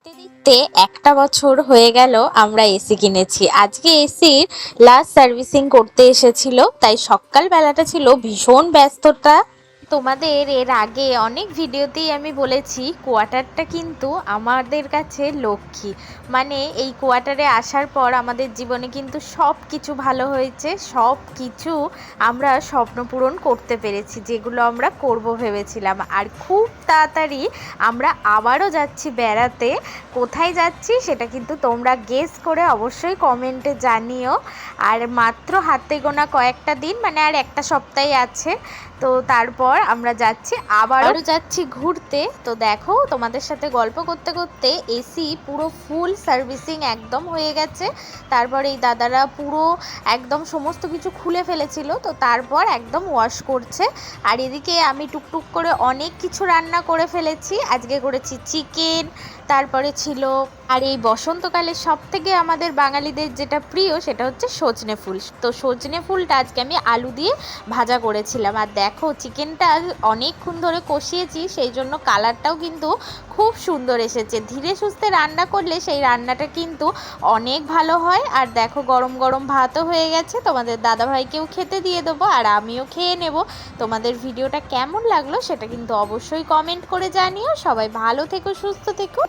দেখতে একটা বছর হয়ে গেল আমরা এসি কিনেছি। আজকে এসির লাস্ট সার্ভিসিং করতে এসেছিল, তাই সকাল বেলাটা ছিল ভীষণ ব্যস্ততা। তোমাদের এর আগে অনেক ভিডিওতেই আমি বলেছি কোয়ার্টারটা কিন্তু আমাদের কাছে লক্ষ্মী। মানে এই কোয়ার্টারে আসার পর আমাদের জীবনে কিন্তু সব কিছু ভালো হয়েছে, সব কিছু আমরা স্বপ্ন পূরণ করতে পেরেছি যেগুলো আমরা করব ভেবেছিলাম। আর খুব তাড়াতাড়ি আমরা আবারও যাচ্ছি বেড়াতে। কোথায় যাচ্ছি সেটা কিন্তু তোমরা গেস করে অবশ্যই কমেন্টে জানিও। আর মাত্র হাতে গোনা কয়েকটা দিন, মানে আর একটা সপ্তাহ আছে, তো তারপর আমরা যাচ্ছি আবারও যাচ্ছি ঘুরতে। তো দেখো তোমাদের সাথে গল্প করতে করতে এসি পুরো ফুল সার্ভিসিং একদম হয়ে গেছে। তারপর এই দাদারা পুরো একদম সমস্ত কিছু খুলে ফেলেছিল, তো তারপর একদম ওয়াশ করছে। আর এদিকে আমি টুকটুক করে অনেক কিছু রান্না করে ফেলেছি। আজকে করেছি চিকেন, তারপরে ছিল, আর এই বসন্তকালে সব থেকে আমাদের বাঙালিদের যেটা প্রিয় সেটা হচ্ছে সজনে ফুল। তো সজনে ফুলটা আজকে আমি আলু দিয়ে ভাজা করেছিলাম। আর দেখো চিকেনটা অনেকক্ষণ ধরে কষিয়েছি, সেই জন্য কালারটাও কিন্তু খুব সুন্দর এসেছে। ধীরে সুস্থে রান্না করলে সেই রান্নাটা কিন্তু অনেক ভালো হয়। আর দেখো গরম গরম ভাতও হয়ে গেছে, তোমাদের দাদাভাইকেও খেতে দিয়ে দেবো আর আমিও খেয়ে নেব। তোমাদের ভিডিওটা কেমন লাগলো সেটা কিন্তু অবশ্যই কমেন্ট করে জানিও। সবাই ভালো থেকো, সুস্থ থেকো।